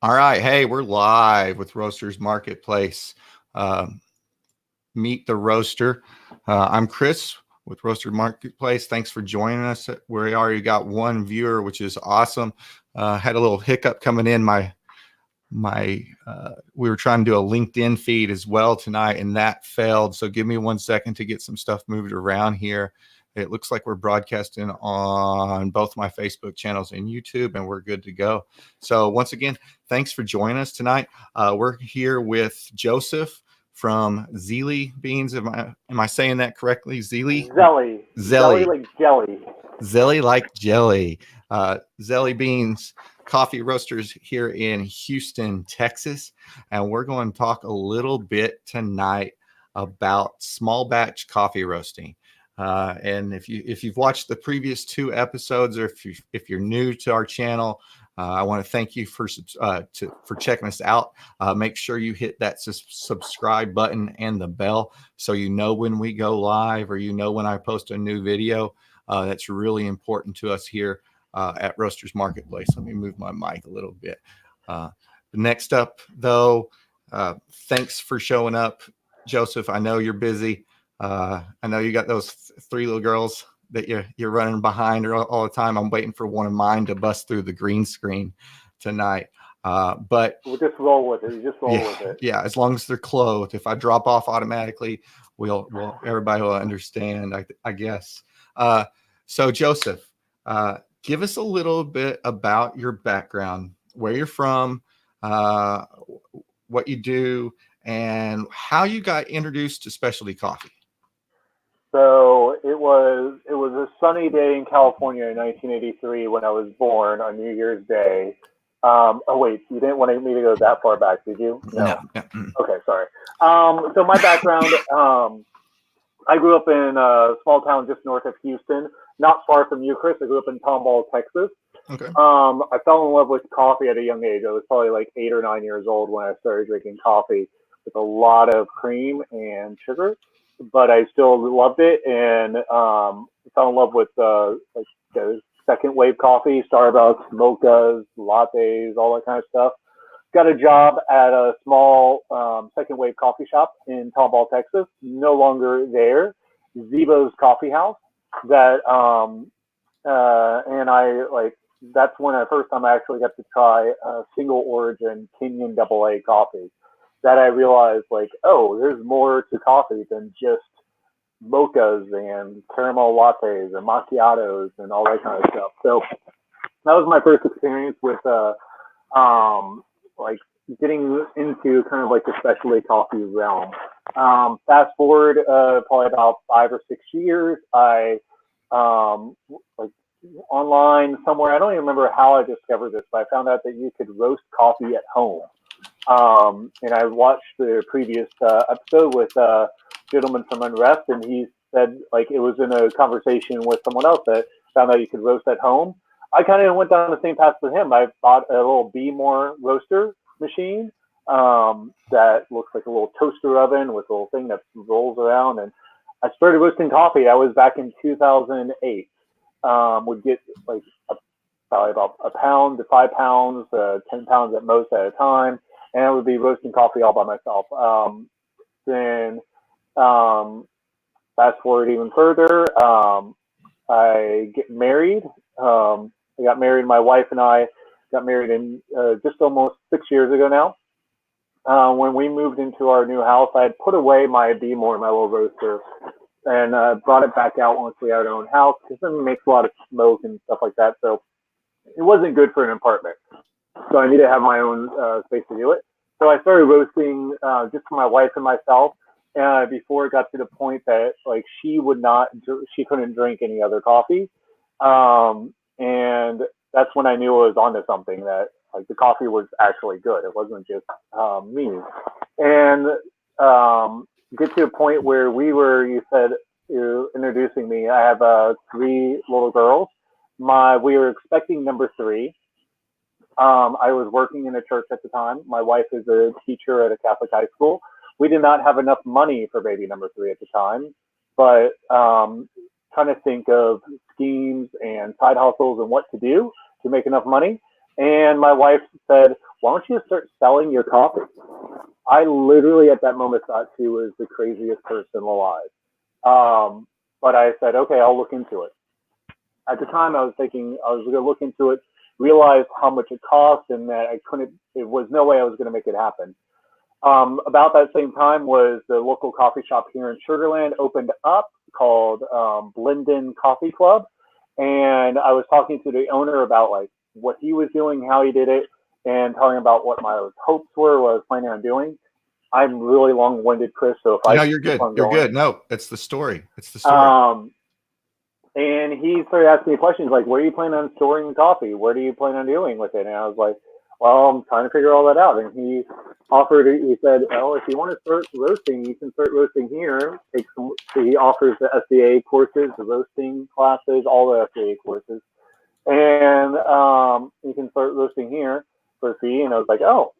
All right. Hey, we're live with Roasters Marketplace. Meet the Roaster. I'm Chris with Roaster Marketplace. Thanks for joining us. We already got one viewer, which is awesome. Had a little hiccup coming in. We were trying to do a LinkedIn feed as well tonight, and that failed. So give me 1 second to get some stuff moved around here. It looks like we're broadcasting on both my Facebook channels and YouTube, and we're good to go. So once again, thanks for joining us tonight. We're here with Joseph from Zelie Beans. Am I saying that correctly? Zelie? Zelie. Zelie like jelly. Zelie like jelly. Zelie Beans Coffee Roasters here in Houston, Texas. And we're going to talk a little bit tonight about small batch coffee roasting. And if you've watched the previous two episodes, or if you're new to our channel, I want to thank you for checking us out. Make sure you hit that subscribe button and the bell so you know when we go live, or you know when I post a new video. That's really important to us here at Roasters Marketplace. Let me move my mic a little bit. Next up, though, thanks for showing up, Joseph. I know you're busy. I know you got those three little girls that you're running behind all the time. I'm waiting for one of mine to bust through the green screen tonight. But we'll just roll with it. You just roll with it. Yeah, as long as they're clothed. If I drop off automatically, everybody will understand, I guess. So Joseph, give us a little bit about your background, where you're from, what you do, and how you got introduced to specialty coffee. So it was a sunny day in California in 1983 when I was born on New Year's Day. Oh wait, you didn't want me to go that far back, did you? No. Okay, sorry. So my background, I grew up in a small town just north of Houston, not far from you, Chris. I grew up in Tomball, Texas. Okay. I fell in love with coffee at a young age. I was probably like 8 or 9 years old when I started drinking coffee with a lot of cream and sugar, but I still loved it, and fell in love with the second wave coffee, Starbucks, mochas, lattes, all that kind of stuff. Got a job at a small second wave coffee shop in Tomball, Texas. No longer there. Zebo's Coffee House. That and I that's when the first time I actually got to try single origin Kenyan AA coffee. That I realized there's more to coffee than just mochas and caramel lattes and macchiatos and all that kind of stuff. So that was my first experience with getting into kind of the specialty coffee realm. Fast forward probably about 5 or 6 years, I online somewhere, I don't even remember how I discovered this, but I found out that you could roast coffee at home. And I watched the previous episode with a gentleman from Unrest, and he said it was in a conversation with someone else that found out you could roast at home. I kind of went down the same path with him. I bought a little Be More roaster machine that looks like a little toaster oven with a little thing that rolls around, and I started roasting coffee. That was back in 2008. Would get probably about a pound to 5 pounds, 10 pounds at most at a time, and I would be roasting coffee all by myself. Then fast forward even further, I get married. I got married. My wife and I got married in just almost 6 years ago now. When we moved into our new house, I had put away my Be More, my little roaster, and brought it back out once we had our own house, because it makes a lot of smoke and stuff like that. So it wasn't good for an apartment. So I needed to have my own space to do it. So I started roasting just for my wife and myself. Before it got to the point that she couldn't drink any other coffee, and that's when I knew I was onto something, that the coffee was actually good. It wasn't just me. And get to a point where you said you're introducing me. I have 3 little girls. We were expecting number 3. I was working in a church at the time. My wife is a teacher at a Catholic high school. We did not have enough money for baby number 3 at the time, but trying to think of schemes and side hustles and what to do to make enough money. And my wife said, "Why don't you start selling your coffee?" I literally at that moment thought she was the craziest person alive. But I said, "Okay, I'll look into it." At the time, I was thinking I was going to look into it, realize how much it cost, and that I couldn't. It was no way I was going to make it happen. About that same time was the local coffee shop here in Sugarland opened up called Blendon Coffee Club, and I was talking to the owner about like what he was doing, how he did it, and telling about what my hopes were, what I was planning on doing. I'm really long-winded, Chris, so if I No, you're keep good. on You're going, good. No, it's the story. It's the story. um, and he started asking me questions like, "Where are you planning on storing the coffee? What do you plan on doing with it?" And I was like, "Well, I'm trying to figure all that out." And he offered, he said, "Oh, if you want to start roasting, you can start roasting here." Take some, so he offers the SCA courses, the roasting classes, all the SCA courses. And you can start roasting here for a fee. And I was like, "Oh,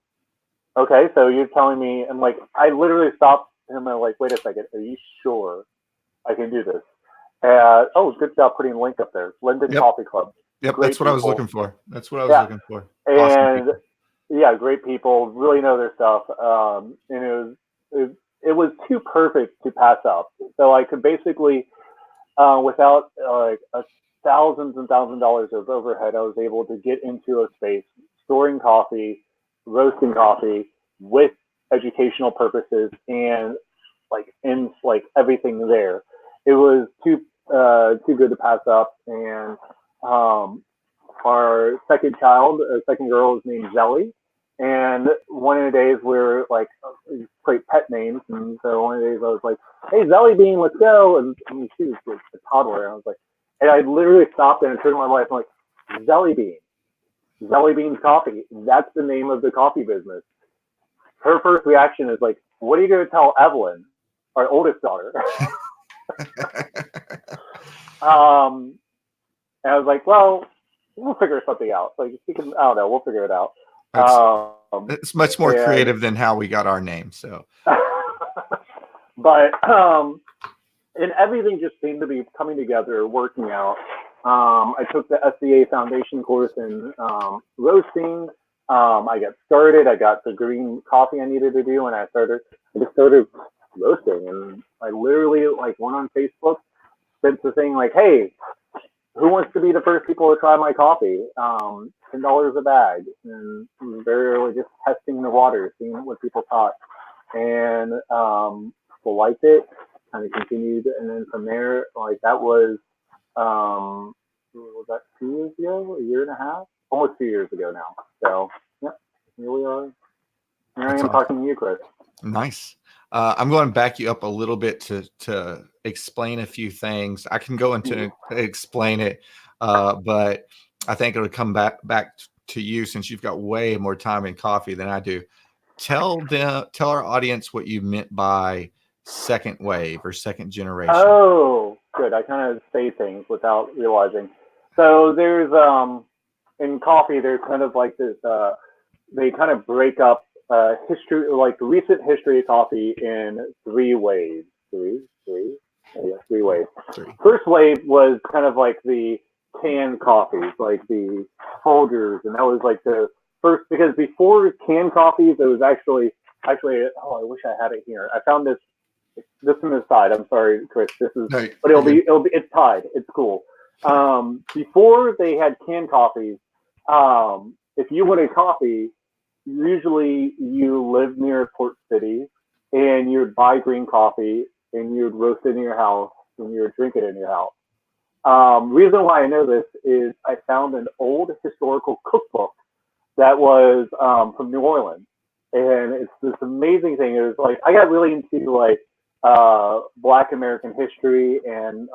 okay. So you're telling me," and like, I literally stopped him and I'm like, "Wait a second. Are you sure I can do this?" Oh, good job putting a link up there. Linden Yep. Coffee Club. Yep. Great That's what I was people. looking for. That's what I was Yeah. looking for. Awesome And people. yeah, great people, really know their stuff. And it was too perfect to pass up. So I could basically, without like thousands and thousands of dollars of overhead, I was able to get into a space storing coffee, roasting coffee with educational purposes and like in like everything there. It was too good to pass up. And um, our second child, our second girl, is named Zelie. And one of the days we were like, great pet names. And so one of the days I was like, "Hey, Zelie Bean, let's go." And I mean, she was like a toddler. And I was like, and I literally stopped and turned to my wife. I'm like, "Zelie Bean, Zelie Beans Coffee. That's the name of the coffee business." Her first reaction is like, "What are you going to tell Evelyn, our oldest daughter?" um, and I was like, "Well, we'll figure something out. Like, I don't know, we'll figure it out." It's it's much more And creative than how we got our name. So, but and everything just seemed to be coming together, working out. I took the SCA Foundation course in roasting. I got started. I got the green coffee I needed to do, and I just started roasting. And I literally like went on Facebook, sent the thing like, "Hey, who wants to be the first people to try my coffee? $10 a bag." And very early, just testing the water, seeing what people thought, and people liked it. Kind of continued, and then from there, like that was that 2 years ago, a year and a half, almost 2 years ago now. So yeah, here we are. Here I am talking to you, Chris. Nice. I'm going to back you up a little bit to explain a few things. I can go into explain it, but I think it'll come back to you since you've got way more time in coffee than I do. Tell our audience what you meant by second wave or second generation. Oh, good. I kind of say things without realizing. So there's in coffee, there's kind of like this. They kind of break up history, like recent history of coffee, in three waves. Three waves. First wave was kind of like the canned coffees, like the Folgers, and that was like the first, because before canned coffees, it was actually. Oh, I wish I had it here. I found this. This on the side. I'm sorry, Chris. This is, No, but it's tied. It's cool. Before they had canned coffees, if you wanted coffee, usually you lived near a port city and you would buy green coffee and you would roast it in your house and you would drink it in your house. Reason why I know this is I found an old historical cookbook that was from New Orleans, and it's this amazing thing. It was like I got really into like Black American history and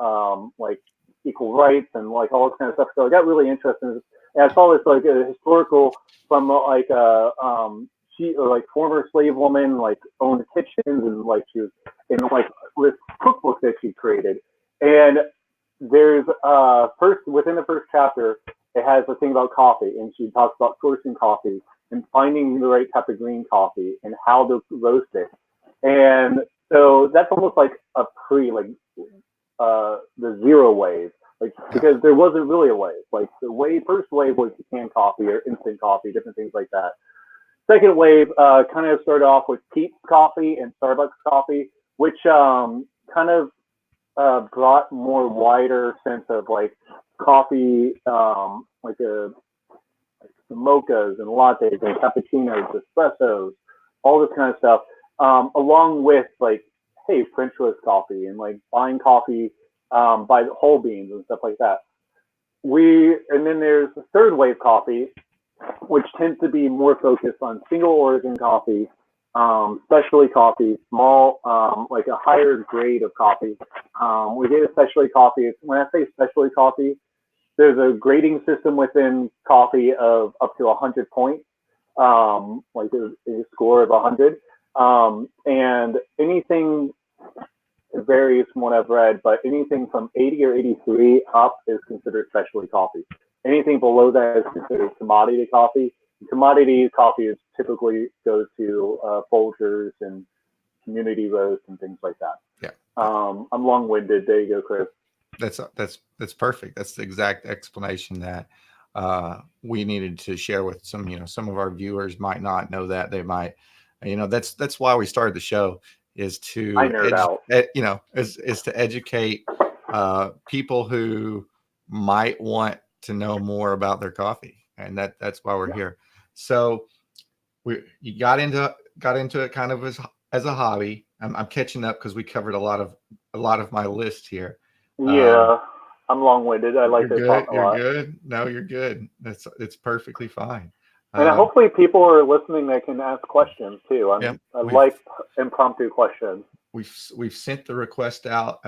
like equal rights and like all this kind of stuff. So I got really interested in this. And I saw this like a historical from like she or like former slave woman like owned kitchens, and like she was in like this cookbook that she created. And there's first within the first chapter it has a thing about coffee, and she talks about sourcing coffee and finding the right type of green coffee and how to roast it. And so that's almost like a the zero wave. because there wasn't really a wave. Like first wave was canned coffee or instant coffee, different things like that. Second wave kind of started off with Peet's Coffee and Starbucks Coffee, which kind of brought more wider sense of like coffee, like the mochas and lattes and cappuccinos, espressos, all this kind of stuff, along with like, hey, French roast coffee and like buying coffee by the whole beans and stuff like that. And then there's the third wave coffee, which tends to be more focused on single origin coffee, specialty coffee, small, like a higher grade of coffee. We get a specialty coffee. When I say specialty coffee, there's a grading system within coffee of up to 100 points, like a score of 100. And anything varies from what I've read, but anything from 80 or 83 up is considered specialty coffee. Anything below that is considered commodity coffee. Commodity coffee is typically goes to Folgers and community roast and things like that. Yeah. I'm long-winded. There you go, Chris. That's perfect. That's the exact explanation that we needed to share with some of our viewers might not know that. They might, that's why we started the show, is to is to educate people who might want to know more about their coffee, and that's why we're here. So you got into it kind of as a hobby. I'm catching up because we covered a lot of my list here. Yeah, I'm long-winded. I like to talk a lot. You're good. No, you're good. It's perfectly fine. And hopefully people are listening that can ask questions too. I like impromptu questions. We've sent the request out.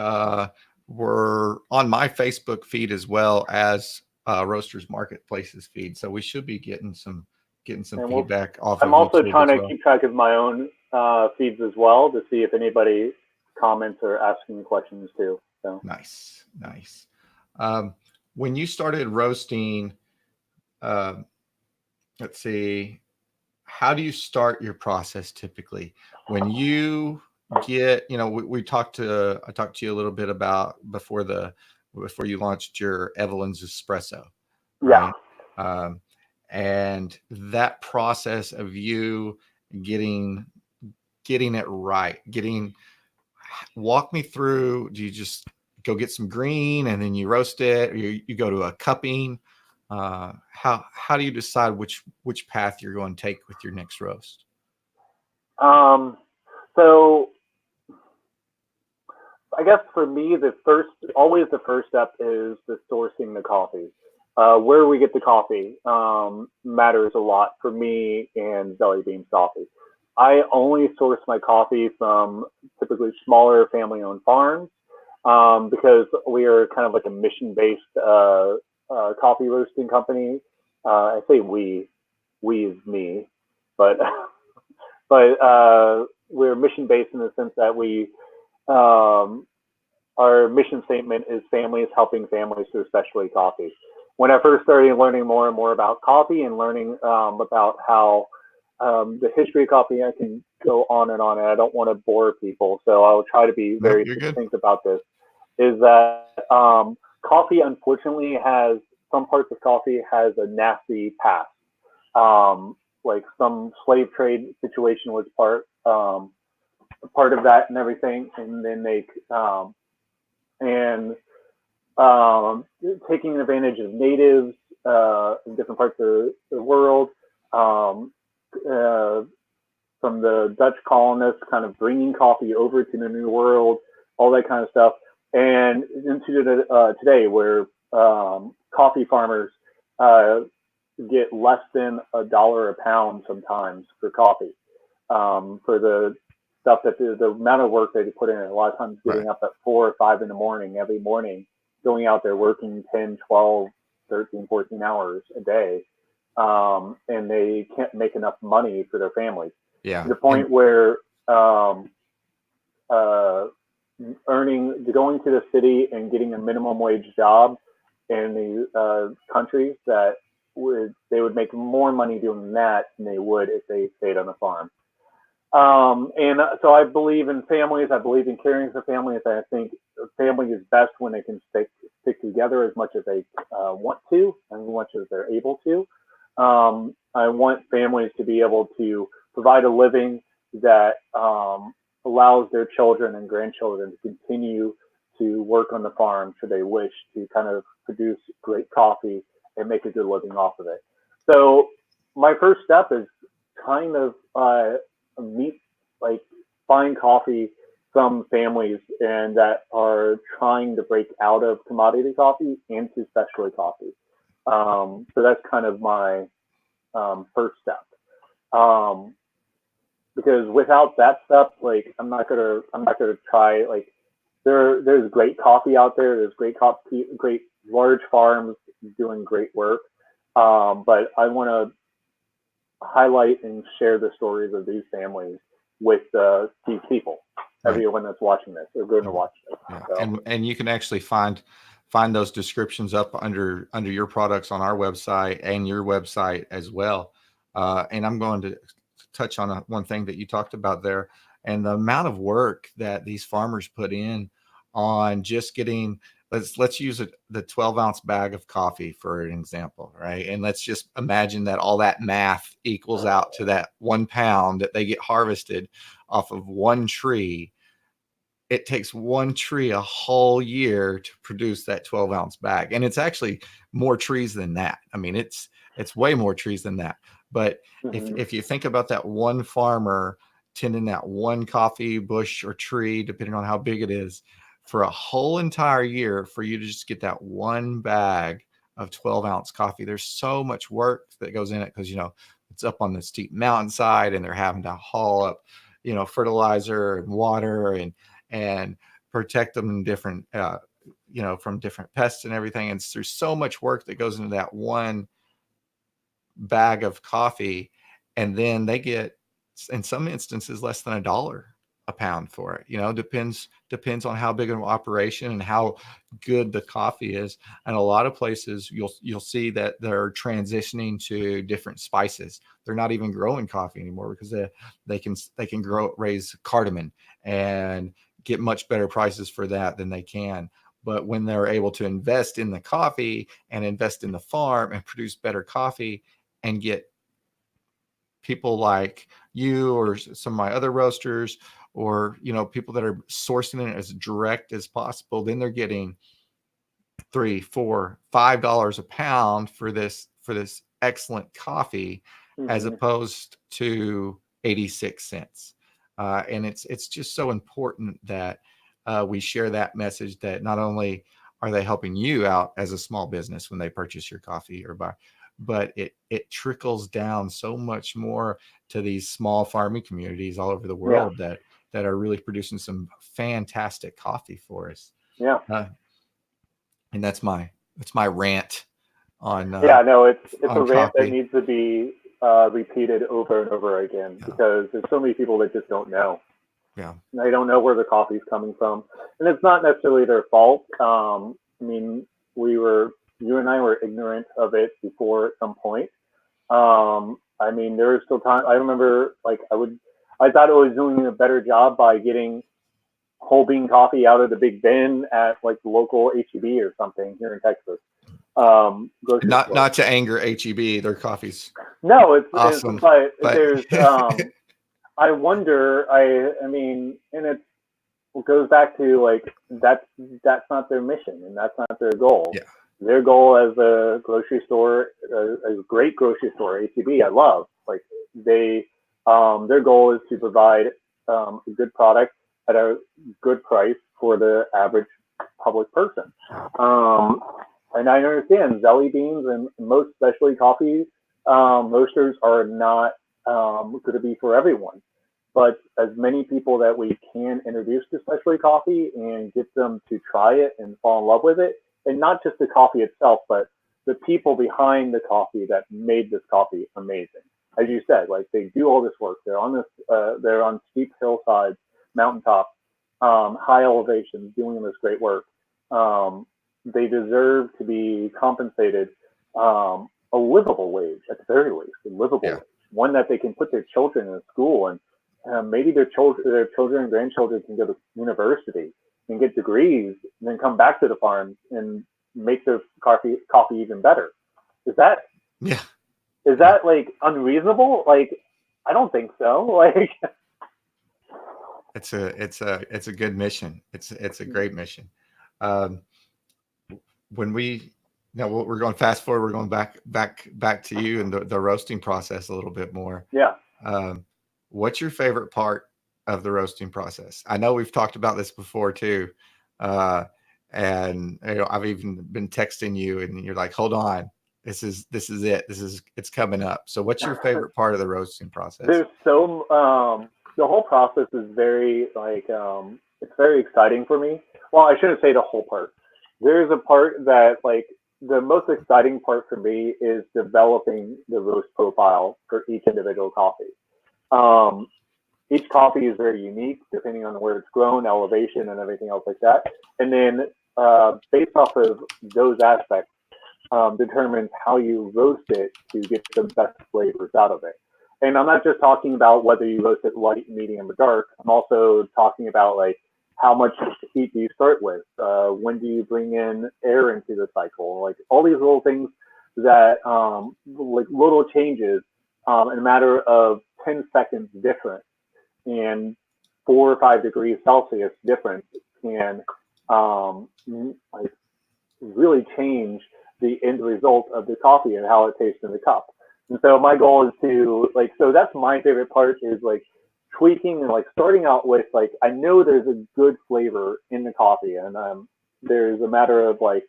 We're on my Facebook feed as well as Roasters Marketplace's feed, so we should be getting some feedback off. I'm also trying to keep track of my own feeds as well to see if anybody comments or asking questions too. So nice. When you started roasting, let's see, how do you start your process typically? When you get, I talked to you a little bit about before you launched your Evelyn's Espresso, right? Yeah. And that process of you getting it right, walk me through. Do you just go get some green and then you roast it, or you go to a cupping? How do you decide which path you're going to take with your next roast? So I guess for me, the first step is the sourcing the coffee. Where we get the coffee matters a lot for me and Zelie Beans Coffee. I only source my coffee from typically smaller family-owned farms because we are kind of like a mission-based coffee roasting company. I say we is me, but we're mission-based in the sense that we our mission statement is families helping families through specialty coffee. When I first started learning more and more about coffee and learning about how the history of coffee, I can go on, and I don't want to bore people, so I'll try to be very succinct about this, is that coffee, unfortunately, some parts of coffee has a nasty past. Like some slave trade situation was part of that and everything, and then taking advantage of natives in different parts of the world, from the Dutch colonists kind of bringing coffee over to the New World, all that kind of stuff, and into today where coffee farmers get less than $1 a pound sometimes for coffee, for the stuff that the amount of work they put in. A lot of times getting up at 4 or 5 in the morning every morning, going out there working 10, 12, 13, 14 hours a day, and they can't make enough money for their families. Yeah. To the point where going to the city and getting a minimum wage job in the countries that they would make more money doing that than they would if they stayed on a farm. And so I believe in families. I believe in caring for families. I think family is best when they can stick together as much as they want to, and as much as they're able to. I want families to be able to provide a living that allows their children and grandchildren to continue to work on the farm should they wish to kind of produce great coffee and make a good living off of it. So my first step is kind of meet, like, find coffee from families and that are trying to break out of commodity coffee into specialty coffee. So that's kind of my first step. Because without that step, like, I'm not gonna try, like, there's great coffee out there. There's great coffee, great large farms doing great work. But I want to highlight and share the stories of these families with these people. Right. Everyone that's watching this, they're going to watch this. Yeah. So. And you can actually find those descriptions up under your products on our website and your website as well. And I'm going to touch on one thing that you talked about there, and the amount of work that these farmers put in on just getting, let's use the 12-ounce bag of coffee for an example, right? And let's just imagine that all that math equals out to that 1 pound that they get harvested off of one tree. It takes one tree a whole year to produce that 12-ounce bag. And it's actually more trees than that. I mean, it's way more trees than that. But if you think about that one farmer tending that one coffee bush or tree, depending on how big it is, for a whole entire year, for you to just get that one bag of 12-ounce coffee, there's so much work that goes in it, because, it's up on the steep mountainside and they're having to haul up, fertilizer and water and protect them in different, from different pests and everything. And there's so much work that goes into that one bag of coffee, and then they get, in some instances, less than $1 a pound for it. Depends on how big of an operation and how good the coffee is. And a lot of places you'll see that they're transitioning to different spices. They're not even growing coffee anymore because they can raise cardamom and get much better prices for that than they can. But when they're able to invest in the coffee and invest in the farm and produce better coffee and get people like you or some of my other roasters, or people that are sourcing it as direct as possible, then they're getting $3, $4, $5 a pound for this excellent coffee, as opposed to 86 cents. And it's just so important that we share that message, that not only are they helping you out as a small business when they purchase your coffee or buy, but it trickles down so much more to these small farming communities all over the world that are really producing some fantastic coffee for us. Yeah. And that's my rant on it's on a rant coffee. that needs to be repeated over and over again, because there's so many people that just don't know. Yeah. They don't know where the coffee's coming from, and it's not necessarily their fault. I mean, you and I were ignorant of it before at some point. I mean, there was still time. I remember, like, I thought I was doing a better job by getting whole bean coffee out of the big bin at, like, the local HEB or something here in Texas. Not to anger HEB, their coffe's it's awesome. But there's I wonder. I mean, and it goes back to, like, that's not their mission and that's not their goal. Yeah. Their goal as a grocery store, a great grocery store, HEB, I love. Like, their goal is to provide a good product at a good price for the average public person. And I understand Zelie Beans and most specialty coffee roasters are not going to be for everyone. But as many people that we can introduce to specialty coffee and get them to try it and fall in love with it, and not just the coffee itself, but the people behind the coffee that made this coffee amazing. As you said, like, they do all this work. They're on steep hillsides, mountaintops, high elevations, doing this great work. They deserve to be compensated a livable wage, at the very least, a livable wage, one that they can put their children in school maybe their children and grandchildren can go to university and get degrees, and then come back to the farm and make their coffee even better. Is that Yeah. is that like unreasonable? Like, I don't think so. Like, It's a good mission. It's a great mission. Um, when we now we're going fast forward, we're going back to you and the roasting process a little bit more. yeah. Um, what's your favorite part of the roasting process? I know we've talked about this before too. Uh, and I've even been texting you and you're like, hold on, this is it. It's coming up. So what's your favorite part of the roasting process? There's so the whole process is very like it's very exciting for me. Well, I shouldn't say the whole part. There's a part that like the most exciting part for me is developing the roast profile for each individual coffee. Um, each coffee is very unique depending on where it's grown, elevation, and everything else like that. And then based off of those aspects, determines how you roast it to get the best flavors out of it. And I'm not just talking about whether you roast it light, medium, or dark. I'm also talking about like how much heat do you start with? When do you bring in air into the cycle? Like all these little things that like little changes in a matter of 10 seconds difference and 4 or 5 degrees Celsius difference can like really change the end result of the coffee and how it tastes in the cup. And so my goal is to like, so that's my favorite part is like tweaking and like starting out with like, I know there's a good flavor in the coffee and there's a matter of like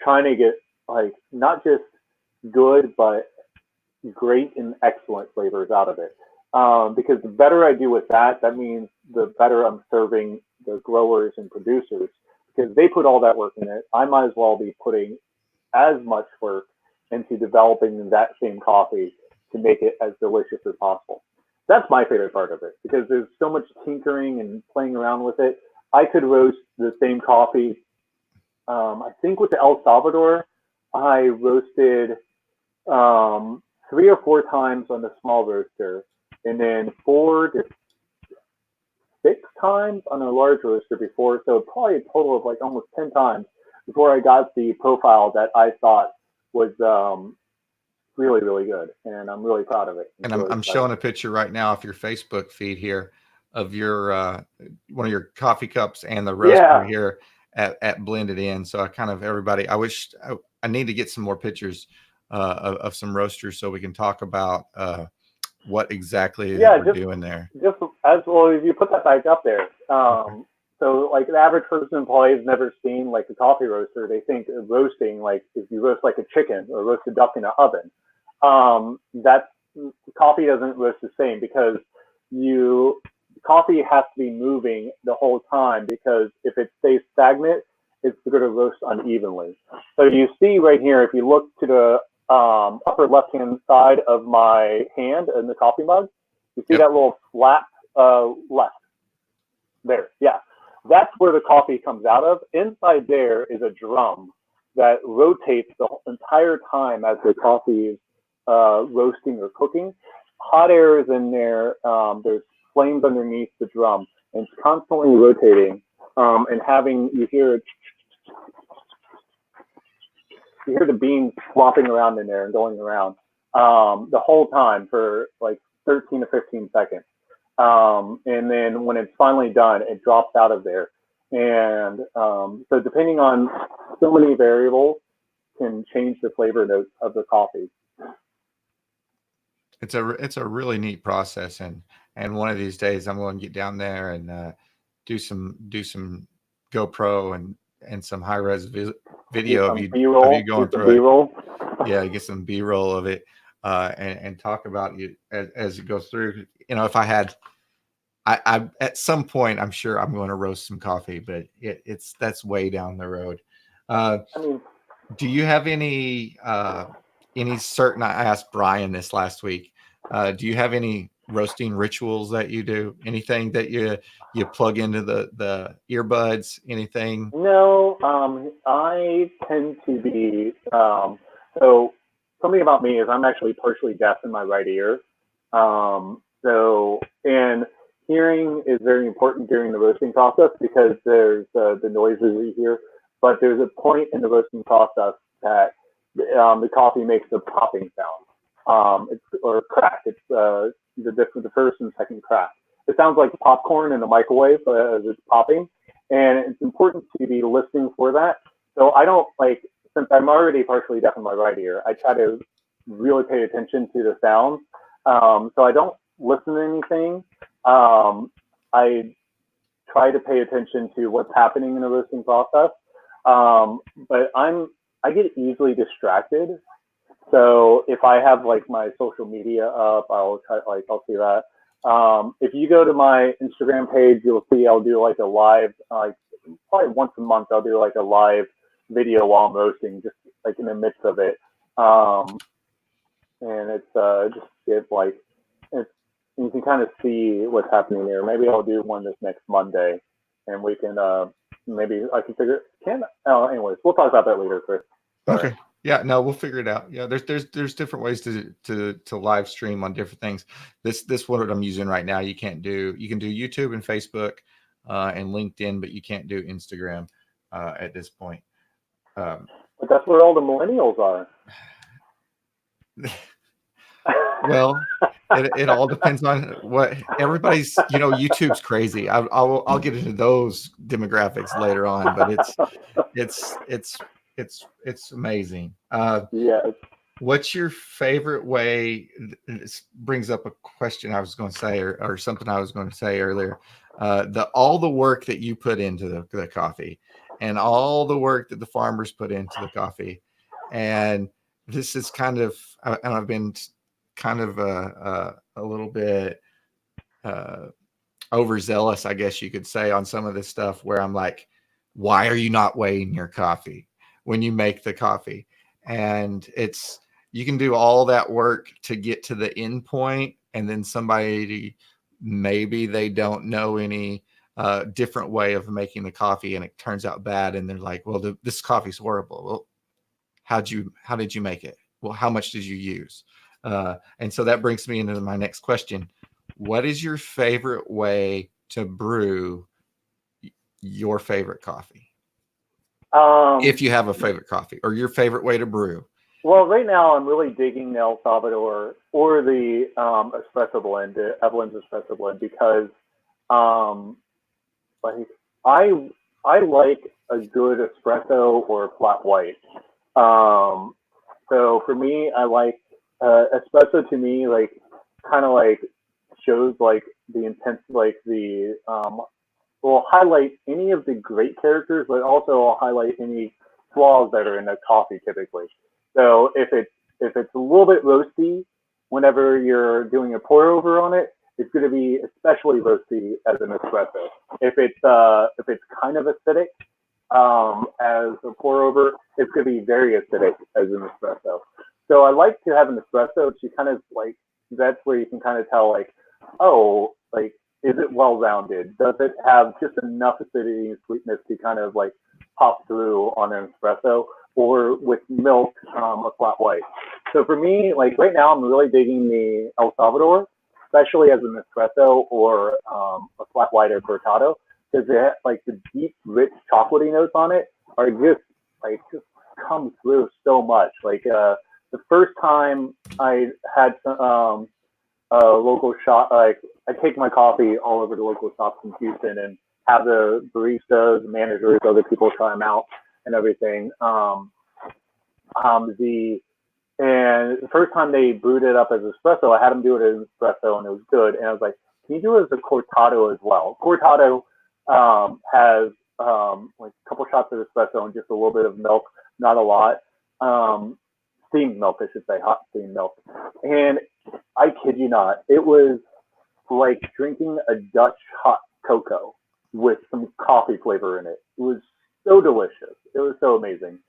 trying to get like not just good, but great and excellent flavors out of it. Because the better I do with that, that means the better I'm serving the growers and producers because they put all that work in it. I might as well be putting as much work into developing that same coffee to make it as delicious as possible. That's my favorite part of it because there's so much tinkering and playing around with it. I could roast the same coffee. I think with the El Salvador, I roasted 3 or 4 times on the small roaster, and then 4 to 6 times on a large roaster before. So probably a total of like almost 10 times before I got the profile that I thought was really, really good, and I'm really proud of it. And Really I'm showing a picture right now of your Facebook feed here of your one of your coffee cups and the roaster yeah, here at Blended In. So I kind of everybody. I need to get some more pictures of some roasters so we can talk about what exactly that yeah. we're doing there. Just as well as you put that back up there. Okay. So like the average person probably has never seen like a coffee roaster. They think of roasting like if you roast like a chicken or roast a duck in an oven. That coffee doesn't roast the same because you coffee has to be moving the whole time because if it stays stagnant, it's going to roast unevenly. So you see right here, if you look to the upper left hand side of my hand in the coffee mug, you see Yep. that little flap left there. Yeah, that's where the coffee comes out of. Inside there is a drum that rotates the entire time as the coffee is roasting or cooking. Hot air is in there. There's flames underneath the drum, and it's constantly rotating. And having you hear the beans flopping around in there and going around the whole time for like 13 to 15 seconds. And then when it's finally done, it drops out of there. And so depending on so many variables can change the flavor notes of the coffee. It's a really neat process, and one of these days I'm going to get down there and do some GoPro and some high res Get video of some you B-roll, going get some through it. B-roll. Yeah, get some B-roll of it, and talk about you as it goes through. If I had, I at some point, I'm sure I'm going to roast some coffee, but that's way down the road. Uh, I mean, do you have any certain? I asked Brian this last week. Do you have any roasting rituals that you do? Anything that you plug into the earbuds? Anything? no, I tend to be, so something about me is I'm actually partially deaf in my right ear. So, and hearing is very important during the roasting process because there's the noises you hear, but there's a point in the roasting process that the coffee makes a popping sound. It's or crack. It's the first and second crack. It sounds like popcorn in a microwave as it's popping, and it's important to be listening for that. So I don't like since I'm already partially deaf in my right ear. I try to really pay attention to the sounds. So I don't listen to anything. I try to pay attention to what's happening in the roasting process. But I get easily distracted. So if I have like my social media up, I'll see that. If you go to my Instagram page, you'll see I'll do like a live, probably once a month, I'll do like a live video while I'm roasting, just like in the midst of it. And it's just get like, it's, you can kind of see what's happening there. Maybe I'll do one this next Monday and we can, maybe I can figure, anyways, we'll talk about that later, Chris. Okay. Yeah, no, we'll figure it out. Yeah, there's different ways to live stream on different things. This one that I'm using right now, you can do YouTube and Facebook and LinkedIn, but you can't do Instagram at this point. But that's where all the millennials are. Well, it all depends on what everybody's. YouTube's crazy. I'll get into those demographics later on, but it's amazing. Yeah. What's your favorite way? This brings up a question I was going to say, or something I was going to say earlier. All the work that you put into the coffee, and all the work that the farmers put into the coffee, and this is kind of, and I've been kind of a little bit overzealous, I guess you could say, on some of this stuff where I'm like, why are you not weighing your coffee when you make the coffee? And you can do all that work to get to the end point, and then somebody, maybe they don't know any different way of making the coffee, and it turns out bad, and they're like, well, this coffee's horrible. Well, how did you make it? Well, how much did you use? And so that brings me into my next question. What is your favorite way to brew your favorite coffee? If you have a favorite coffee, or your favorite way to brew. Well, right now I'm really digging the El Salvador or the espresso blend, the Evelyn's espresso blend, because like I like a good espresso or flat white. So for me, I like espresso. To me, like kind of like shows like the intense, like the will highlight any of the great characters, but also will highlight any flaws that are in the coffee typically. So if it's a little bit roasty, whenever you're doing a pour over on it, it's going to be especially roasty as an espresso. If it's kind of acidic as a pour over, it's going to be very acidic as an espresso. So I like to have an espresso to kind of like, that's where you can kind of tell like, oh, like, is it well rounded? Does it have just enough acidity and sweetness to kind of like pop through on an espresso, or with milk, a flat white? So for me, like right now, I'm really digging the El Salvador, especially as an espresso or a flat white or cortado, because it like the deep, rich chocolatey notes on it are just come through so much. Like the first time I had some a local shop, like I take my coffee all over the local shops in Houston and have the baristas, the managers, other people try them out and everything. The first time they brewed it up as espresso, I had them do it as espresso and it was good. And I was like, can you do it as a cortado as well? Cortado has like a couple shots of espresso and just a little bit of milk, not a lot. Steamed milk, I should say, hot steamed milk. And I kid you not, it was like drinking a Dutch hot cocoa with some coffee flavor in it. It was so delicious. It was so amazing.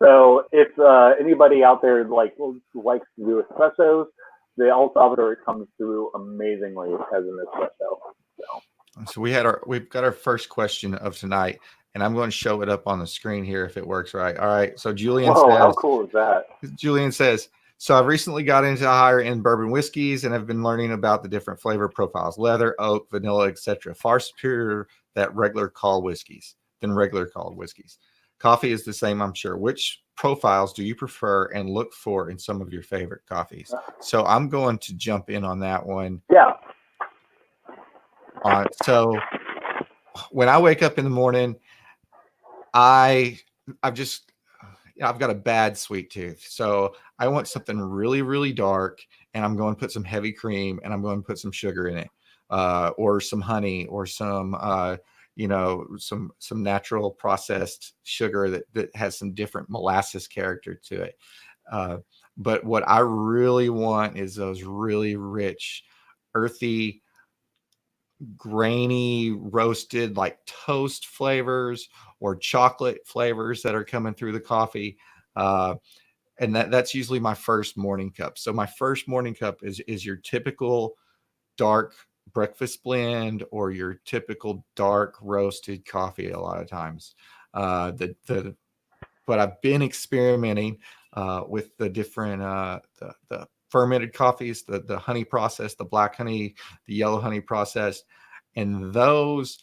So if anybody out there likes to do espressos, the El Salvador comes through amazingly as an espresso. So we've got our first question of tonight, and I'm going to show it up on the screen here if it works right. All right. So Julian says, how cool is that? Julian says, So I've recently got into higher end bourbon whiskeys and have been learning about the different flavor profiles: leather, oak, vanilla, etc. Far superior than regular called whiskeys. Coffee is the same, I'm sure. Which profiles do you prefer and look for in some of your favorite coffees? So I'm going to jump in on that one. Yeah. So when I wake up in the morning, I've got a bad sweet tooth. So I want something really, really dark, and I'm going to put some heavy cream, and I'm going to put some sugar in it, or some honey, or some, some natural processed sugar that has some different molasses character to it. But what I really want is those really rich, earthy, grainy, roasted, like toast flavors or chocolate flavors that are coming through the coffee. And that's usually my first morning cup. So my first morning cup is your typical dark breakfast blend or your typical dark roasted coffee a lot of times. But I've been experimenting with the different the fermented coffees, the honey process, the black honey, the yellow honey process, and those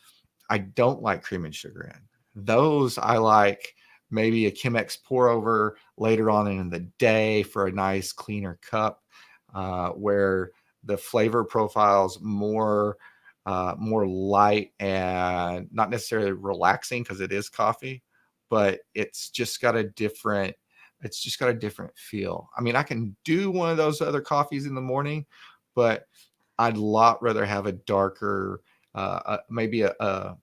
I don't like cream and sugar in. Those I like maybe a Chemex pour over later on in the day for a nice cleaner cup, where the flavor profile's more light and not necessarily relaxing because it is coffee, but it's just got a different feel. I mean, I can do one of those other coffees in the morning, but I'd a lot rather have a darker, maybe a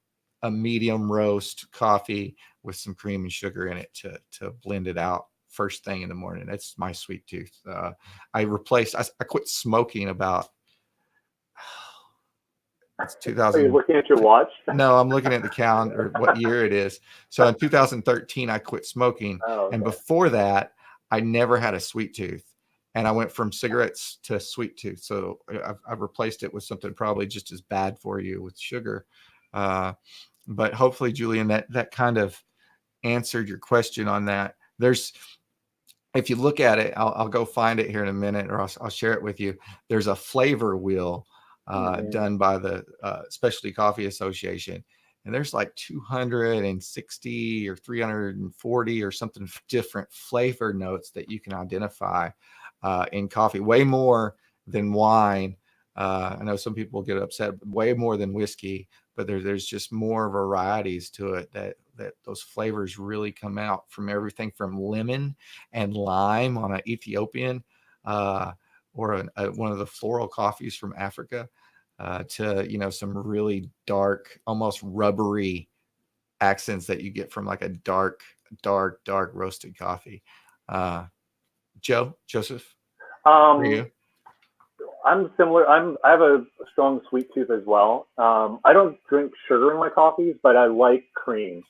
medium roast coffee with some cream and sugar in it to blend it out first thing in the morning. That's my sweet tooth. I quit smoking about it's 2000. Are you looking at your watch? No, I'm looking at the calendar, what year it is. So in 2013, I quit smoking. Oh, okay. And before that, I never had a sweet tooth. And I went from cigarettes to sweet tooth. So I've replaced it with something probably just as bad for you with sugar. But hopefully, Julian, that kind of answered your question on that. If you look at it, I'll go find it here in a minute, or I'll share it with you. There's a flavor wheel done by the Specialty Coffee Association, and there's like 260 or 340 or something different flavor notes that you can identify in coffee, way more than wine. I know some people get upset, but way more than whiskey, but there's just more varieties to it that those flavors really come out, from everything from lemon and lime on an Ethiopian or one of the floral coffees from Africa, to some really dark, almost rubbery accents that you get from like a dark roasted coffee. Joseph, for you? I'm similar. I have a strong sweet tooth as well. I don't drink sugar in my coffees, but I like cream.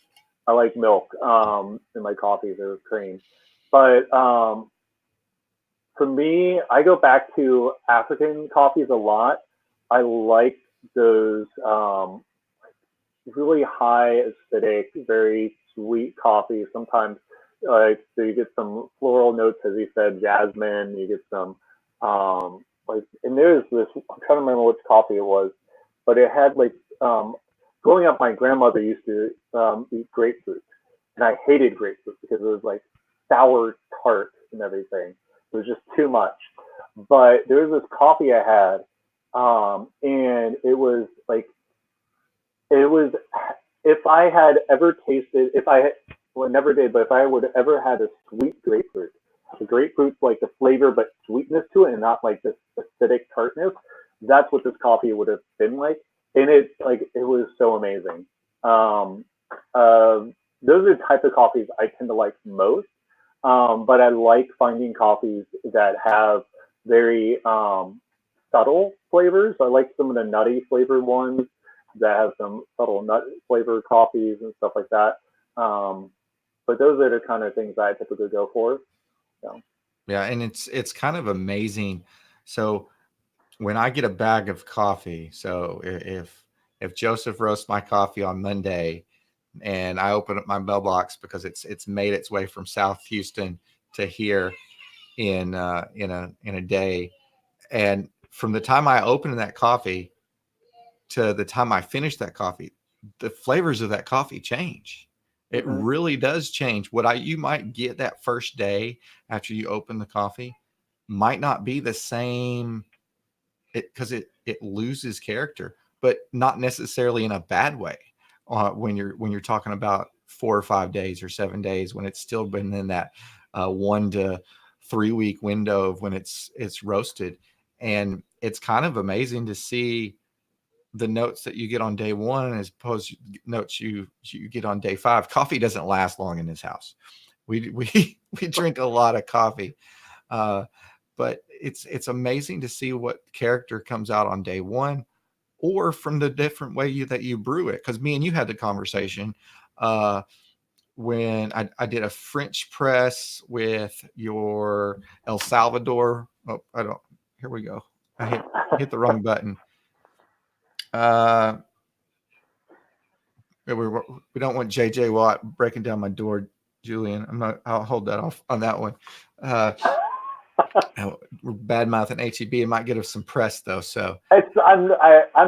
I like milk in my coffees or cream. But for me, I go back to African coffees a lot. I like those really high acidic, very sweet coffees. Sometimes, so you get some floral notes, as you said, jasmine. You get some and there's this. I'm trying to remember which coffee it was, but it had growing up, my grandmother used to eat grapefruit, and I hated grapefruit because it was like sour tart and everything. It was just too much. But there was this coffee I had, and it was if I had ever tasted, well, I never did, but if I would have ever had a sweet grapefruit, the grapefruit's like the flavor but sweetness to it, and not like this acidic tartness. That's what this coffee would have been like, and it was so amazing. Those are the type of coffees I tend to like most. But I like finding coffees that have very subtle flavors. I like some of the nutty flavored ones that have some subtle nut flavored coffees and stuff like that. But those are the kind of things that I typically go for. So. Yeah, and it's kind of amazing. So when I get a bag of coffee, so if Joseph roasts my coffee on Monday, and I open up my mailbox because it's made its way from South Houston to here, in a day. And from the time I opened that coffee to the time I finish that coffee, the flavors of that coffee change. It Mm-hmm. really does change. What you might get that first day after you open the coffee might not be the same, because it loses character, but not necessarily in a bad way. When you're talking about 4 or 5 days or 7 days, when it's still been in that 1 to 3 week window of when it's roasted, and it's kind of amazing to see the notes that you get on day one as opposed to notes you get on day five. Coffee doesn't last long in this house. We drink a lot of coffee, but it's amazing to see what character comes out on day one, or from the different way that you brew it. Because me and you had the conversation when I did a French press with your El Salvador. Oh, I don't. Here we go. I hit the wrong button. We don't want JJ Watt breaking down my door, Julian. I'll hold that off on that one. We're bad mouthing HEB. It might get us some press though. So I'm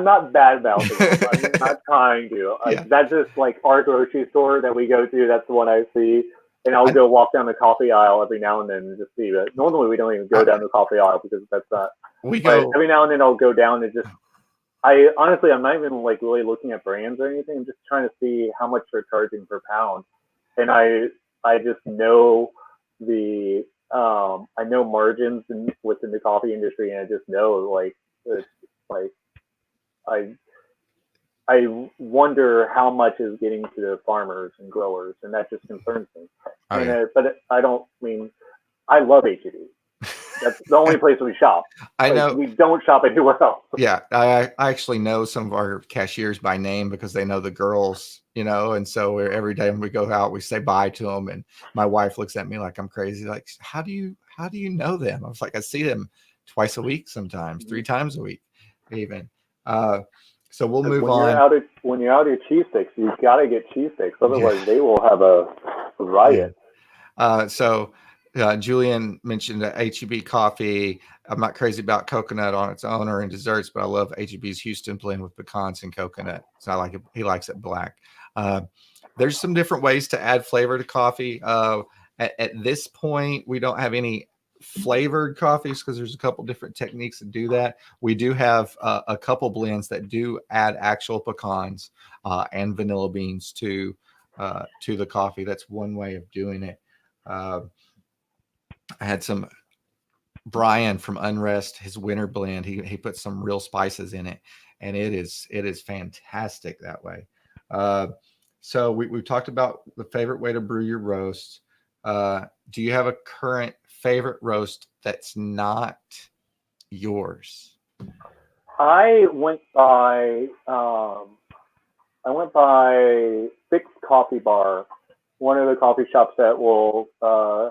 not bad mouthing them. I'm not trying to. Yeah. That's just like our grocery store that we go to. That's the one I see, and I'll go walk down the coffee aisle every now and then and just see. But normally we don't even go down the coffee aisle because that's not. We go every now and then. I'll go down and just. Honestly, I'm not even like really looking at brands or anything. I'm just trying to see how much they're charging per pound, and I just know I know margins within the coffee industry, and I just know like it's like I I wonder how much is getting to the farmers and growers, and that just concerns me. But I don't mean I love HEB. That's the only place we shop. I know we don't shop anywhere else. Yeah, I actually know some of our cashiers by name because they know the girls, and so every day when we go out, we say bye to them. And my wife looks at me like I'm crazy. Like, how do you know them? I was like, I see them twice a week, sometimes 3 times a week, even. So we'll move on. When you're out at cheese sticks, you've got to get cheese sticks. Otherwise, they will have a riot. So Julian mentioned HEB coffee. I'm not crazy about coconut on its own or in desserts, but I love HEB's Houston blend with pecans and coconut. So I like it. He likes it black. There's some different ways to add flavor to coffee. At this point, we don't have any flavored coffees because there's a couple different techniques to do that. We do have a couple blends that do add actual pecans and vanilla beans to the coffee. That's one way of doing it. I had some Brian from Unrest, his winter blend. He put some real spices in it, and it is fantastic that way. So we've talked about the favorite way to brew your roast. Do you have a current favorite roast that's not yours? I went by Fixed Coffee Bar, one of the coffee shops that will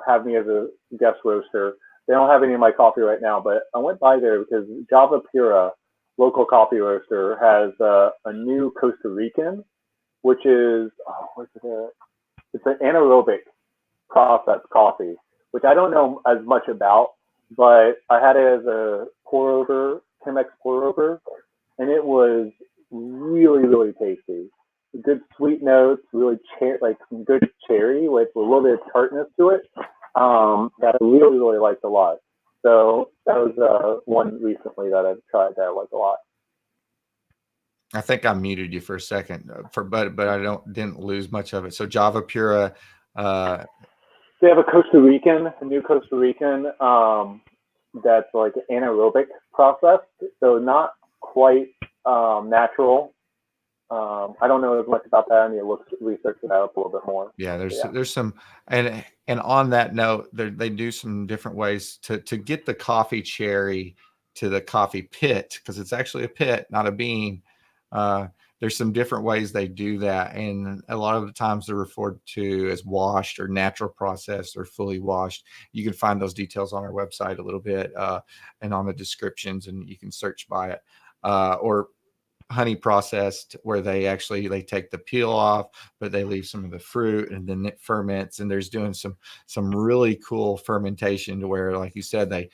have me as a guest roaster. They don't have any of my coffee right now, but I went by there because Java Pura, local coffee roaster, has a new Costa Rican, which is it's an anaerobic process coffee, which I don't know as much about, but I had it as a pour over, Chemex pour over, and it was really, really tasty. Good sweet notes, really like some good cherry with a little bit of tartness to it. That I really, really liked a lot. So that was one recently that I've tried that I liked a lot. I think I muted you for a second, but I didn't lose much of it. So Java Pura. They have a new Costa Rican that's like an anaerobic process, so not quite natural. I don't know as much about that. I need to research it out a little bit more. Yeah, there's some, and on that note, they do some different ways to get the coffee cherry to the coffee pit, because it's actually a pit, not a bean. There's some different ways they do that, and a lot of the times they're referred to as washed or natural processed or fully washed. You can find those details on our website a little bit and on the descriptions, and you can search by it. Or honey processed, where they take the peel off, but they leave some of the fruit, and then it ferments. And there's doing some really cool fermentation to where, like you said, they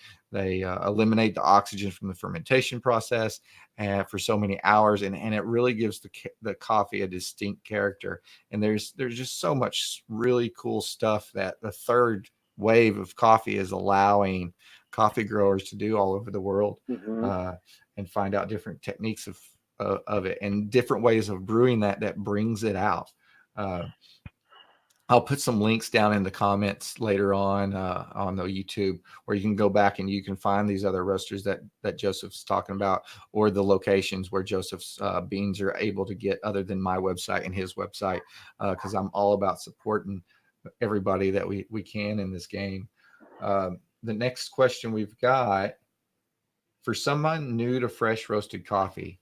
eliminate the oxygen from the fermentation process and for so many hours, and it really gives the coffee a distinct character. And there's just so much really cool stuff that the third wave of coffee is allowing coffee growers to do all over the world, Mm-hmm. and find out different techniques of it and different ways of brewing that brings it out. Uh, I'll put some links down in the comments later on the YouTube, where you can go back and you can find these other roasters that Joseph's talking about, or the locations where Joseph's beans are able to get, other than my website and his website, because I'm all about supporting everybody that we can in this game. The next question we've got: for someone new to fresh roasted coffee,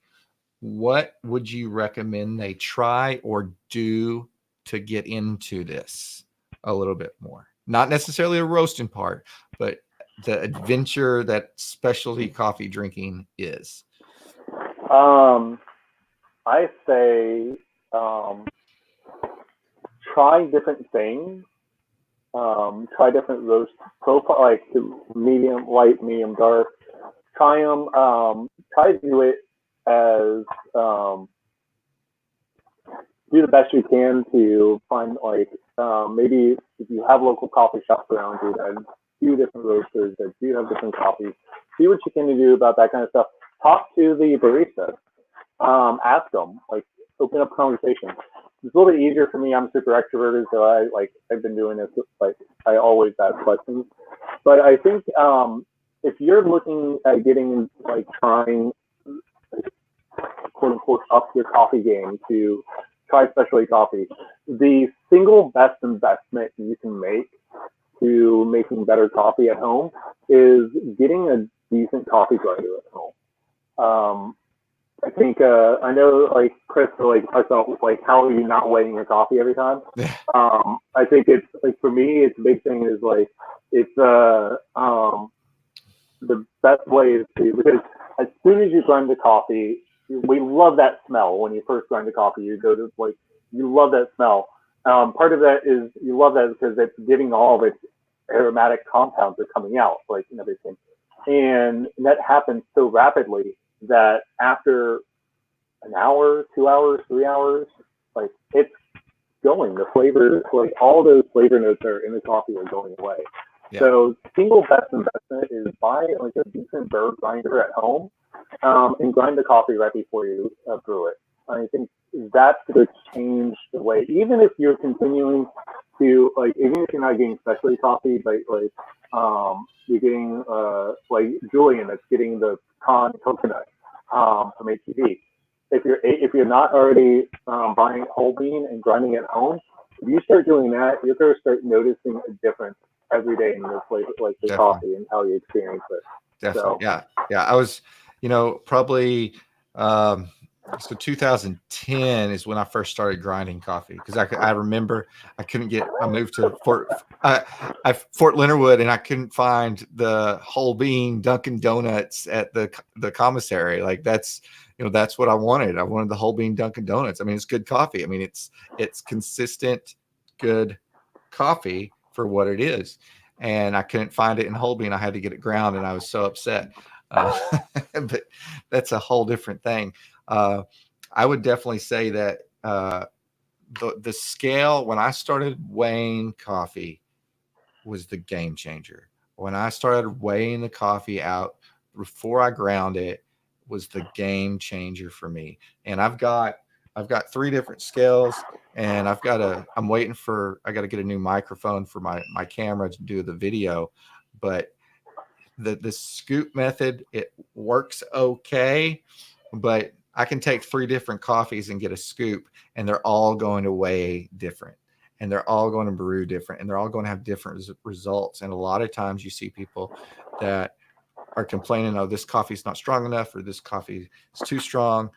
what would you recommend they try or do to get into this a little bit more? Not necessarily a roasting part, but the adventure that specialty coffee drinking is. I say try different things. Try different roast profile, like medium, light, medium, dark. Try them. Try to do it as do the best you can to find, like, maybe if you have local coffee shops around you that do different roasters, that do have different coffees, see what you can do about that kind of stuff. Talk to the barista. Ask them, like, open up conversation. It's a little bit easier for me. I'm super extroverted, so I've been doing this. Like, I always ask questions. But I think if you're looking at getting, like, trying, quote unquote, up your coffee game to try specialty coffee, the single best investment you can make to making better coffee at home is getting a decent coffee grinder at home. I think I know, like, Chris, like, talks about, like, how are you not weighing your coffee every time. I think it's, like, for me, it's a big thing is, like, it's the best way is to, because as soon as you grind the coffee, we love that smell when you first grind the coffee. You go to, like, you love that smell. Part of that is you love that because it's getting all of its aromatic compounds are coming out, like, and everything, and that happens so rapidly that after an hour, 2 hours, 3 hours, like, it's going. The flavors, like, all those flavor notes that are in the coffee are going away. Yeah. So single best investment is buy, like, a decent burr grinder at home, and grind the coffee right before you brew it. I think that's going to change the way, even if you're continuing to, like, even if you're not getting specialty coffee, but, like, you're getting, like Julian that's getting the pecan coconut from HEB. If you're not already buying whole bean and grinding it at home, if you start doing that, you're going to start noticing a difference every day in the flavor, like the Definitely. Coffee and how you experience it. Definitely, so, yeah. I was, probably. So 2010 is when I first started grinding coffee, because I remember I moved to Fort Leonard Wood, and I couldn't find the whole bean Dunkin' Donuts at the commissary. Like, that's what I wanted. I wanted the whole bean Dunkin' Donuts. I mean, it's good coffee. I mean, it's consistent, good coffee for what it is. And I couldn't find it in whole bean. I had to get it ground, and I was so upset. But that's a whole different thing. I would definitely say that the scale, when I started weighing coffee, was the game changer. When I started weighing the coffee out before I ground it, was the game changer for me. And I've got 3 different scales, and I got to get a new microphone for my camera to do the video. But the scoop method, it works okay, but I can take 3 different coffees and get a scoop, and they're all going to weigh different, and they're all going to brew different, and they're all going to have different results. And a lot of times you see people that are complaining, oh, this coffee's not strong enough, or this coffee is too strong.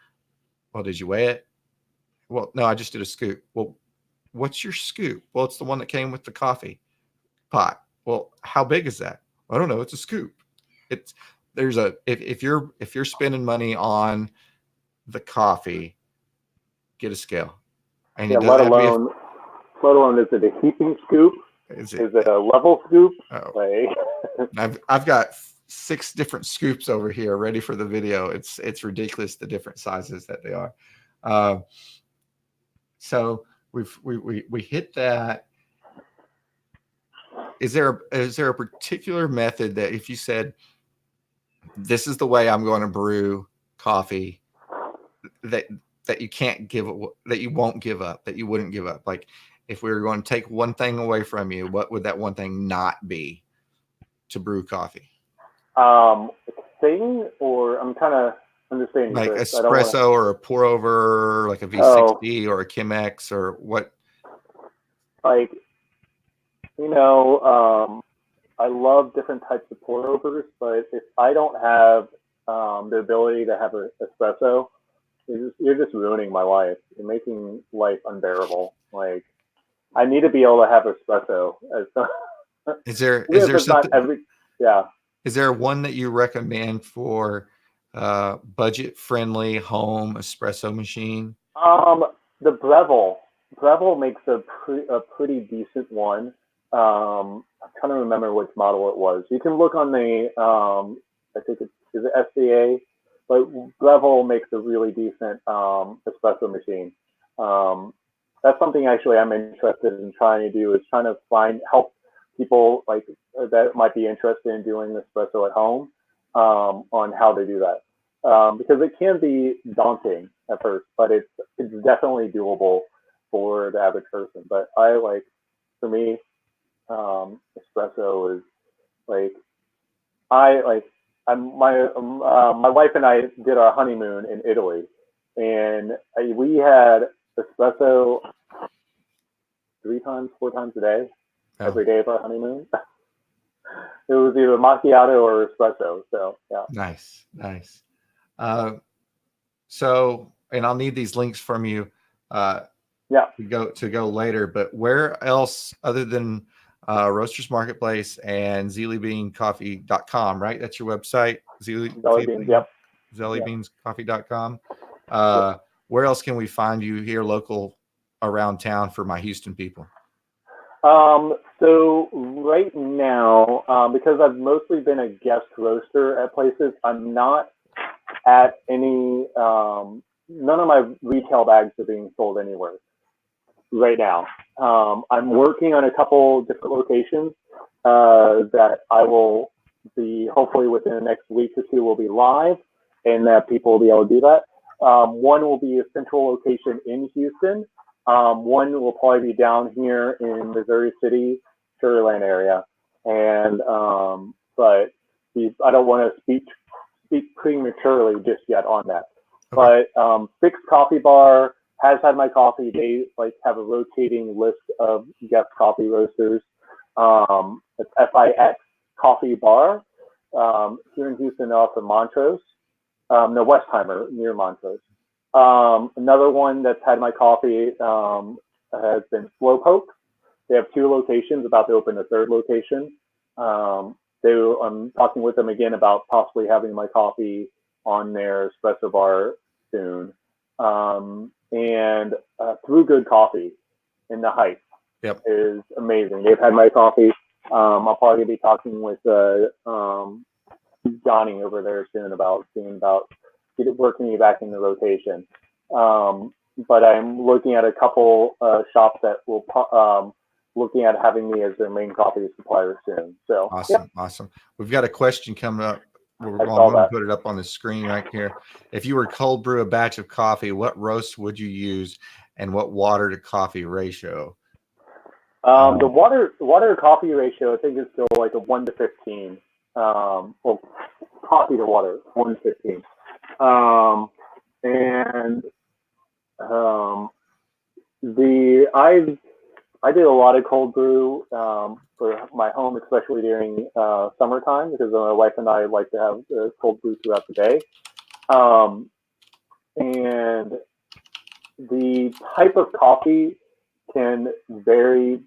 Well, did you weigh it? Well, no, I just did a scoop. Well, what's your scoop? Well, it's the one that came with the coffee pot. Well, how big is that? I don't know. It's a scoop. If you're spending money on the coffee, get a scale. And Yeah, it doesn't have to be let alone is it a heaping scoop? Is it a level scoop? Oh, Like, I've got 6 different scoops over here ready for the video. It's ridiculous the different sizes that they are. So we hit that. Is there a particular method that if you said this is the way I'm going to brew coffee that you can't that you won't give up, that you wouldn't give up? Like if we were going to take one thing away from you, what would that one thing not be to brew coffee? thing, or I'm kind of understanding Like this. espresso or a pour over, like a V60 or a Chemex or what? Like, I love different types of pour overs, but if I don't have the ability to have an espresso, you're just ruining my life. You're making life unbearable. Like, I need to be able to have espresso. Is there something? Yeah. Is there one that you recommend for budget friendly home espresso machine? The Breville makes a pretty decent one. I'm trying to remember which model it was. You can look on the I think is it SCA, but Breville makes a really decent espresso machine. That's something actually I'm interested in trying to do, is trying to help people like that might be interested in doing espresso at home on how to do that. Because it can be daunting at first, but it's definitely doable for the average person. But for me, espresso is like my wife and I did our honeymoon in Italy, and we had espresso 4 times a day, every day of our honeymoon. It was either macchiato or espresso. So yeah. Nice. So, and I'll need these links from you. To go later. But where else other than Roasters Marketplace and ZelieBeanCoffee.com, right? That's your website. ZelieBeansCoffee.com. Where else can we find you here local around town for my Houston people? So right now, because I've mostly been a guest roaster at places, I'm not at any, none of my retail bags are being sold anywhere right now. I'm working on a couple different locations that I will be, hopefully within the next week or two, will be live, and that people will be able to do that. One will be a central location in Houston. One will probably be down here in Missouri City, Sugarland area. And but I don't want to speak prematurely just yet on that. Okay. But Fixed Coffee Bar has had my coffee. They have a rotating list of guest coffee roasters. It's FIX Coffee Bar here in Houston, off of Montrose. No, Westheimer, near Montrose. Another one that's had my coffee has been Slowpoke. They have 2 locations, about to open a 3rd location. I'm talking with them again about possibly having my coffee on their espresso bar soon. And Through Good Coffee in the Heights is amazing. They've had my coffee. I'll probably be talking with Johnny over there soon about working me back in the rotation. But I'm looking at a couple shops that will looking at having me as their main coffee supplier soon. So awesome. We've got a question coming up. I'm going to put it up on the screen right here. If you were cold brew a batch of coffee, what roast would you use, and what water to coffee ratio? The water to coffee ratio, I think, is still like a 1 to 15. Well, coffee to water, 1 to 15. I did a lot of cold brew for my home, especially during summertime, because my wife and I like to have cold brew throughout the day. And the type of coffee can vary,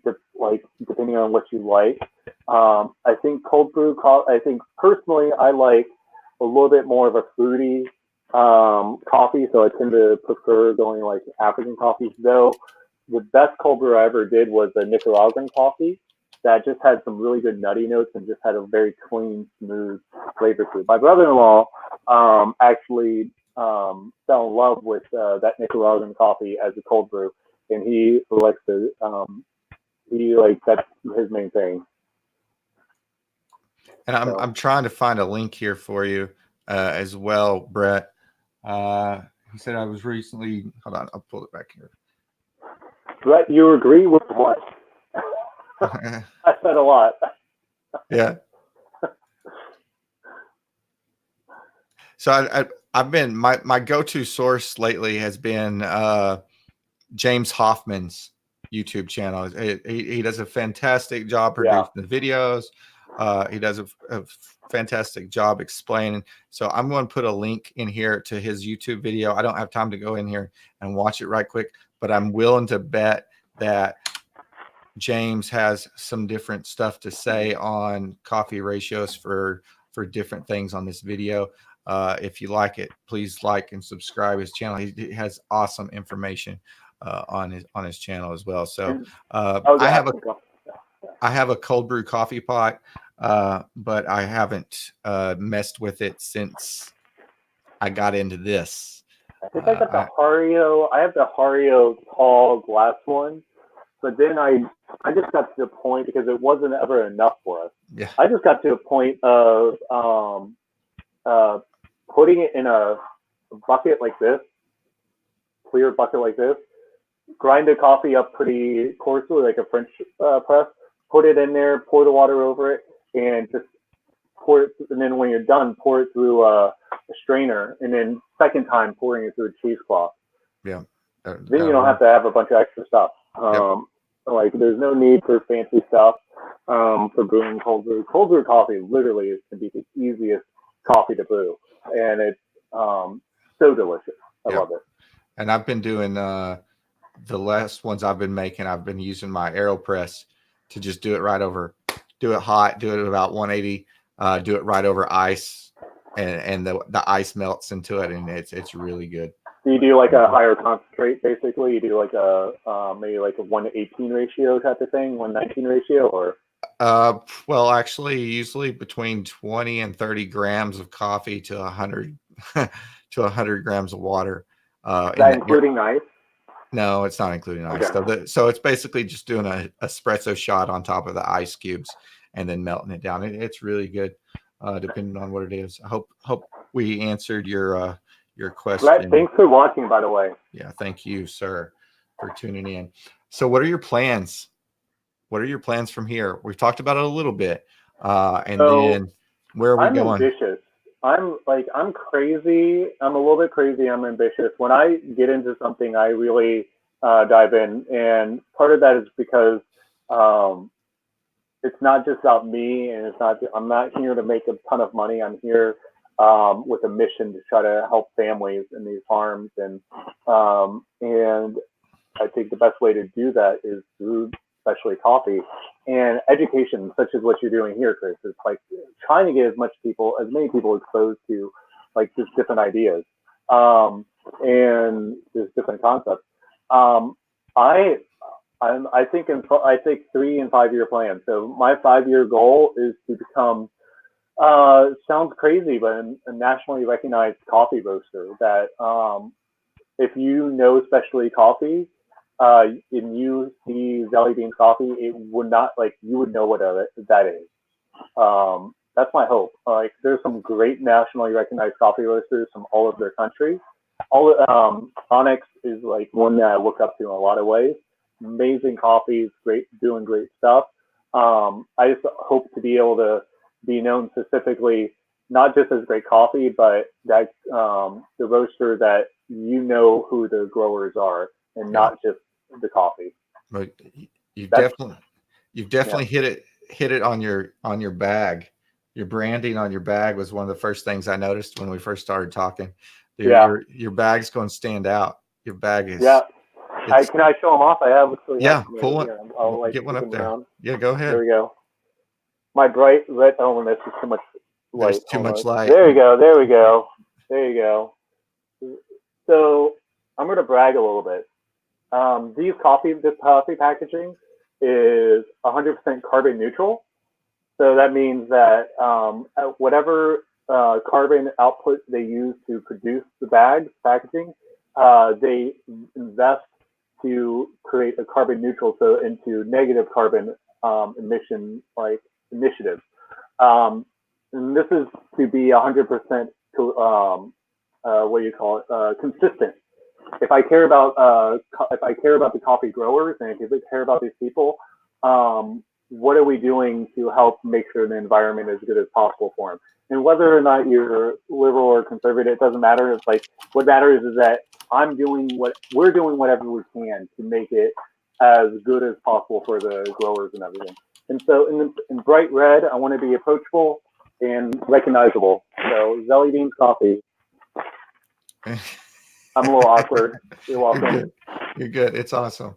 depending on what you like. I think cold brew I think personally I like a little bit more of a fruity coffee, so I tend to prefer going like African coffees. Though the best cold brew I ever did was a Nicaraguan coffee that just had some really good nutty notes and just had a very clean, smooth flavor to it. My brother-in-law actually fell in love with that Nicaraguan coffee as a cold brew, and he likes to that's his main thing. And I'm trying to find a link here for you as well, Brett. He said I was recently. Hold on, I'll pull it back here. Brett, you agree with what? I said a lot. Yeah. So I've been my go-to source lately has been James Hoffman's YouTube channel. He does a fantastic job producing the videos. He does a fantastic job explaining. So I'm going to put a link in here to his YouTube video. I don't have time to go in here and watch it right quick, but I'm willing to bet that James has some different stuff to say on coffee ratios for different things on this video. If you like it, please like and subscribe his channel. He has awesome information on his channel as well. So I have a cold brew coffee pot, but I haven't messed with it since I got into this. I think I got the Hario. I have the Hario tall glass one, but then I just got to the point because it wasn't ever enough for us. Yeah. I just got to a point of putting it in a bucket like this, clear bucket like this, grind the coffee up pretty coarsely, like a French press, put it in there, pour the water over it, and just pour it. And then when you're done, pour it through a strainer, and then second time pouring it through a cheesecloth. Yeah. Then you don't have to have a bunch of extra stuff. Like there's no need for fancy stuff for brewing cold brew. Cold brew coffee literally can be the easiest coffee to brew, and it's so delicious. I love it. And I've been doing the last ones I've been making. I've been using my AeroPress to just do it right over, do it hot, do it at about 180, do it right over ice, and the ice melts into it, and it's really good. Do you do like a higher concentrate, basically? You do like a maybe like a 1:18 ratio type of thing, 1:19 ratio, or? Well, actually, usually between 20 and 30 grams of coffee to 100 to 100 grams of water. Is that including ice? No, it's not including ice. Okay. So it's basically just doing a espresso shot on top of the ice cubes and then melting it down. It's really good, depending on what it is. I hope we answered your question. Brett, thanks for watching, by the way. Yeah, thank you, sir, for tuning in. So what are your plans? What are your plans from here? We've talked about it a little bit. Then where are we going? I'm ambitious. I'm crazy. I'm a little bit crazy. I'm ambitious. When I get into something, I really dive in. And part of that is because it's not just about me, and I'm not here to make a ton of money. I'm here with a mission to try to help families in these farms, and I think the best way to do that is through especially coffee and education, such as what you're doing here, Chris. It's like trying to get as many people exposed to like just different ideas and just different concepts. I think 3 and 5 year plans. So my 5-year goal is to become sounds crazy, but a nationally recognized coffee roaster that if you know specialty coffee and you see Zelie Beans Coffee, it would not you would know what that is. That's my hope. There's some great nationally recognized coffee roasters from all over their country. Onyx is one that I look up to in a lot of ways. Amazing coffees, doing great stuff. I just hope to be able to be known specifically, not just as great coffee, but that the roaster that you know who the growers are, and not just the coffee. But you've definitely hit it on your bag. Your branding on your bag was one of the first things I noticed when we first started talking. Your bag's going to stand out. Your bag is. Yeah. Can I show them off? I have. Pull one. I'll get one up there. Around. Yeah, go ahead. There we go. My bright red. Oh, this is too much light. There's too much light. There we go. There we go. There you go. So I'm going to brag a little bit. This coffee packaging is 100% carbon neutral. So that means that whatever carbon output they use to produce the bags, packaging, they invest to create a carbon neutral, so into negative carbon emission like initiatives. Um, and this is to be 100% what do you call it, consistent. If I care about the coffee growers and if I care about these people, what are we doing to help make sure the environment is as good as possible for them? And whether or not you're liberal or conservative, it doesn't matter. It's like what matters is that we're doing whatever we can to make it as good as possible for the growers and everything. And so in bright red, I want to be approachable and recognizable. So Zelie Beans Coffee. I'm a little awkward. You're welcome. You're good. You're good. It's awesome.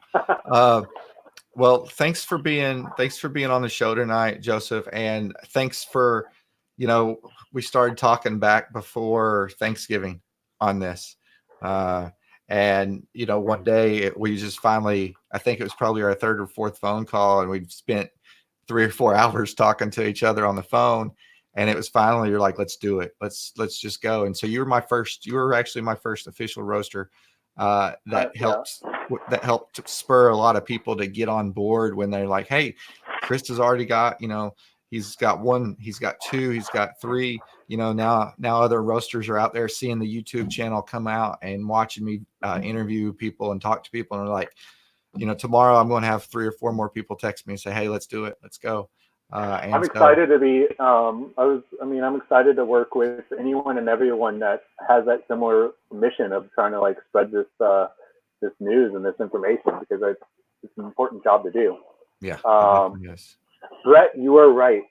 Well, thanks for being on the show tonight, Joseph, and thanks for, we started talking back before Thanksgiving on this, and one day we just finally, I think it was probably our third or fourth phone call, and we spent 3 or 4 hours talking to each other on the phone. And it was finally, you're like, let's do it. Let's just go. And so you were actually my first official roaster that helped spur a lot of people to get on board when they're like, hey, Chris has already got, he's got 1, he's got 2, he's got 3, now other roasters are out there seeing the YouTube channel come out and watching me interview people and talk to people. And they're like, tomorrow I'm going to have 3 or 4 more people text me and say, hey, let's do it. Let's go. I'm excited to be. I'm excited to work with anyone and everyone that has that similar mission of trying to like spread this news and this information, because it's an important job to do. Yeah. Yes. Brett, you are right.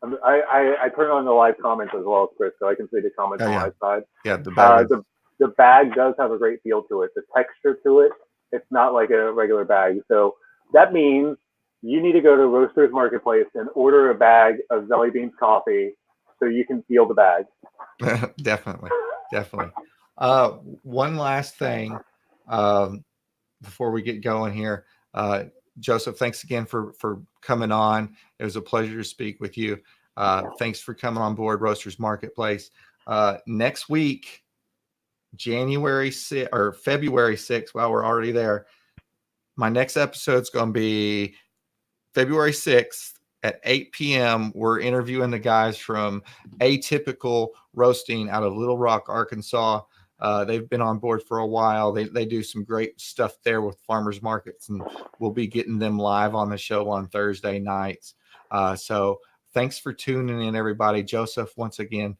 I turn on the live comments as well as Chris, so I can see the comments on my side. Yeah, the bag. The bag does have a great feel to it. The texture to it, it's not like a regular bag. So that means you need to go to Roasters Marketplace and order a bag of Zelie Beans Coffee so you can feel the bag. Definitely. One last thing before we get going here. Joseph, thanks again for coming on. It was a pleasure to speak with you. Thanks for coming on board Roasters Marketplace. Next week, February 6th, well, we're already there. My next episode's going to be February 6th at 8 p.m. We're interviewing the guys from Atypical Roasting out of Little Rock, Arkansas. They've been on board for a while. They do some great stuff there with farmers markets, and we'll be getting them live on the show on Thursday nights. So thanks for tuning in, everybody. Joseph, once again,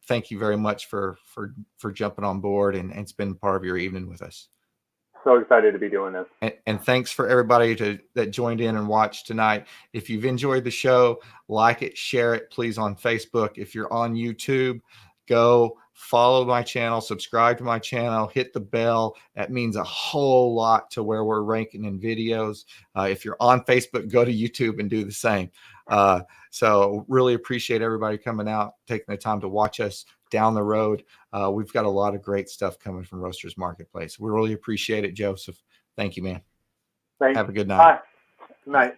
thank you very much for jumping on board and spending part of your evening with us. So excited to be doing this. And thanks for everybody that joined in and watched tonight. If you've enjoyed the show, like it, share it, please, on Facebook. If you're on YouTube, go follow my channel, subscribe to my channel, hit the bell. That means a whole lot to where we're ranking in videos. If you're on Facebook, go to YouTube and do the same. So really appreciate everybody coming out, taking the time to watch us down the road. We've got a lot of great stuff coming from Roasters Marketplace. We really appreciate it, Joseph. Thank you, man. Thanks. Have a good night. Bye. Good night.